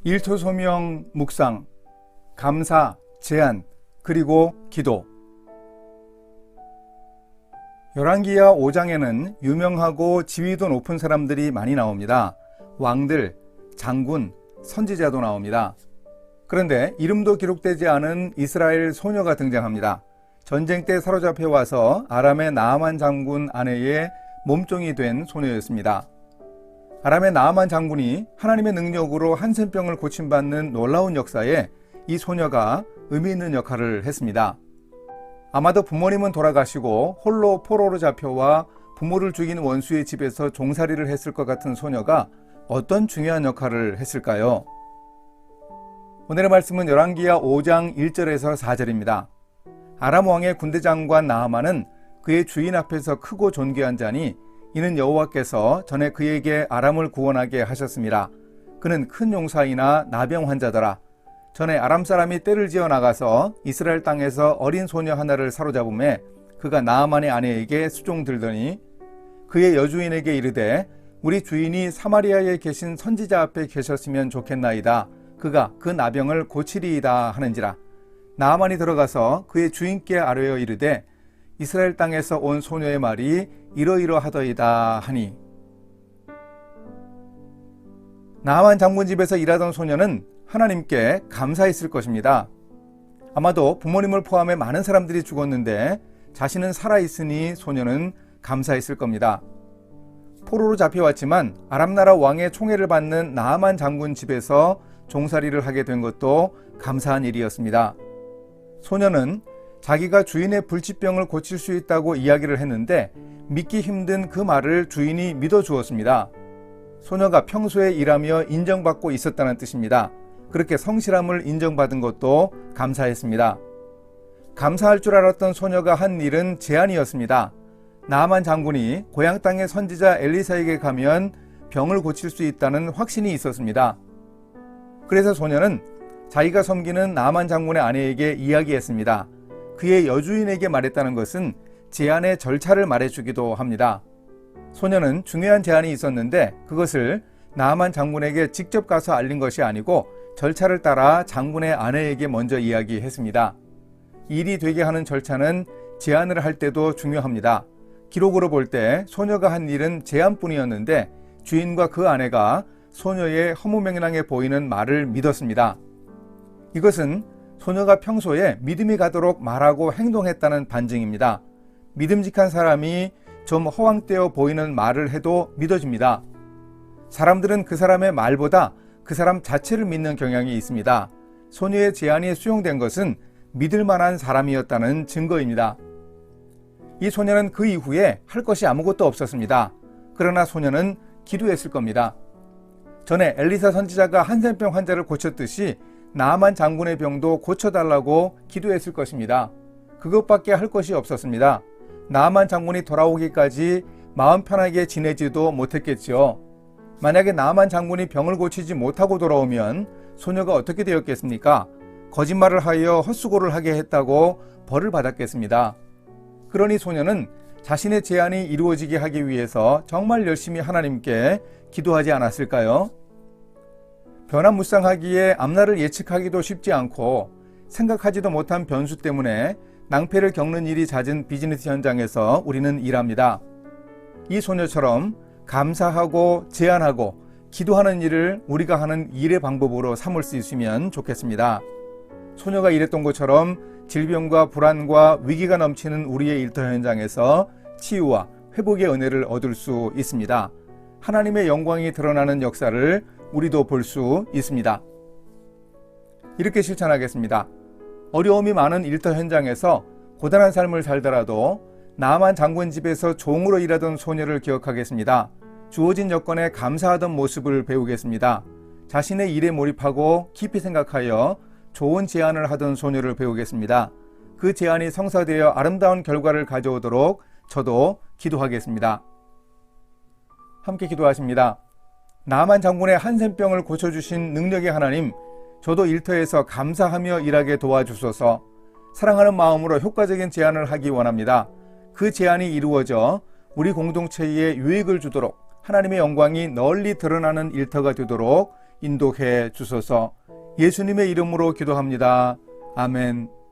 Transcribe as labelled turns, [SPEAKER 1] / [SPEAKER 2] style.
[SPEAKER 1] 일터 소명 묵상, 감사, 제안, 그리고 기도. 열왕기하 5장에는 유명하고 지위도 높은 사람들이 많이 나옵니다. 왕들, 장군, 선지자도 나옵니다. 그런데 이름도 기록되지 않은 이스라엘 소녀가 등장합니다. 전쟁 때 사로잡혀 와서 아람의 나아만 장군 아내의 몸종이 된 소녀였습니다. 아람의 나아만 장군이 하나님의 능력으로 한센병을 고침받는 놀라운 역사에 이 소녀가 의미 있는 역할을 했습니다. 아마도 부모님은 돌아가시고 홀로 포로로 잡혀와 부모를 죽인 원수의 집에서 종살이를 했을 것 같은 소녀가 어떤 중요한 역할을 했을까요? 오늘의 말씀은 열왕기하 5장 1절에서 4절입니다. 아람 왕의 군대 장관 나아만은 그의 주인 앞에서 크고 존귀한 자니 이는 여호와께서 전에 그에게 아람을 구원하게 하셨습니다. 그는 큰 용사이나 나병 환자더라. 전에 아람 사람이 떼를 지어 나가서 이스라엘 땅에서 어린 소녀 하나를 사로잡음에 그가 나아만의 아내에게 수종들더니 그의 여주인에게 이르되 우리 주인이 사마리아에 계신 선지자 앞에 계셨으면 좋겠나이다. 그가 그 나병을 고치리이다 하는지라. 나아만이 들어가서 그의 주인께 아뢰어 이르되 이스라엘 땅에서 온 소녀의 말이 이러이러하더이다 하니. 나아만 장군 집에서 일하던 소녀는 하나님께 감사했을 것입니다. 아마도 부모님을 포함해 많은 사람들이 죽었는데 자신은 살아있으니 소녀는 감사했을 겁니다. 포로로 잡혀왔지만 아람나라 왕의 총애를 받는 나아만 장군 집에서 종살이를 하게 된 것도 감사한 일이었습니다. 소녀는 자기가 주인의 불치병을 고칠 수 있다고 이야기를 했는데 믿기 힘든 그 말을 주인이 믿어주었습니다. 소녀가 평소에 일하며 인정받고 있었다는 뜻입니다. 그렇게 성실함을 인정받은 것도 감사했습니다. 감사할 줄 알았던 소녀가 한 일은 제안이었습니다. 나아만 장군이 고향 땅의 선지자 엘리사에게 가면 병을 고칠 수 있다는 확신이 있었습니다. 그래서 소녀는 자기가 섬기는 나아만 장군의 아내에게 이야기했습니다. 그의 여주인에게 말했다는 것은 제안의 절차를 말해주기도 합니다. 소녀는 중요한 제안이 있었는데 그것을 나아만 장군에게 직접 가서 알린 것이 아니고 절차를 따라 장군의 아내에게 먼저 이야기했습니다. 일이 되게 하는 절차는 제안을 할 때도 중요합니다. 기록으로 볼 때 소녀가 한 일은 제안뿐이었는데 주인과 그 아내가 소녀의 허무맹랑해 보이는 말을 믿었습니다. 이것은 소녀가 평소에 믿음이 가도록 말하고 행동했다는 반증입니다. 믿음직한 사람이 좀 허황되어 보이는 말을 해도 믿어집니다. 사람들은 그 사람의 말보다 그 사람 자체를 믿는 경향이 있습니다. 소녀의 제안이 수용된 것은 믿을 만한 사람이었다는 증거입니다. 이 소녀는 그 이후에 할 것이 아무것도 없었습니다. 그러나 소녀는 기도했을 겁니다. 전에 엘리사 선지자가 한센병 환자를 고쳤듯이 나아만 장군의 병도 고쳐달라고 기도했을 것입니다. 그것밖에 할 것이 없었습니다. 나아만 장군이 돌아오기까지 마음 편하게 지내지도 못했겠지요. 만약에 나아만 장군이 병을 고치지 못하고 돌아오면 소녀가 어떻게 되었겠습니까? 거짓말을 하여 헛수고를 하게 했다고 벌을 받았겠습니다. 그러니 소녀는 자신의 제안이 이루어지게 하기 위해서 정말 열심히 하나님께 기도하지 않았을까요? 변화무쌍하기에 앞날을 예측하기도 쉽지 않고 생각하지도 못한 변수 때문에 낭패를 겪는 일이 잦은 비즈니스 현장에서 우리는 일합니다. 이 소녀처럼 감사하고 제안하고 기도하는 일을 우리가 하는 일의 방법으로 삼을 수 있으면 좋겠습니다. 소녀가 일했던 것처럼 질병과 불안과 위기가 넘치는 우리의 일터 현장에서 치유와 회복의 은혜를 얻을 수 있습니다. 하나님의 영광이 드러나는 역사를 우리도 볼 수 있습니다. 이렇게 실천하겠습니다. 어려움이 많은 일터 현장에서 고단한 삶을 살더라도 나아만 장군 집에서 종으로 일하던 소녀를 기억하겠습니다. 주어진 여건에 감사하던 모습을 배우겠습니다. 자신의 일에 몰입하고 깊이 생각하여 좋은 제안을 하던 소녀를 배우겠습니다. 그 제안이 성사되어 아름다운 결과를 가져오도록 저도 기도하겠습니다. 함께 기도하십니다. 나아만 장군의 한센병을 고쳐주신 능력의 하나님, 저도 일터에서 감사하며 일하게 도와주소서. 사랑하는 마음으로 효과적인 제안을 하기 원합니다. 그 제안이 이루어져 우리 공동체에 유익을 주도록 하나님의 영광이 널리 드러나는 일터가 되도록 인도해 주소서. 예수님의 이름으로 기도합니다. 아멘.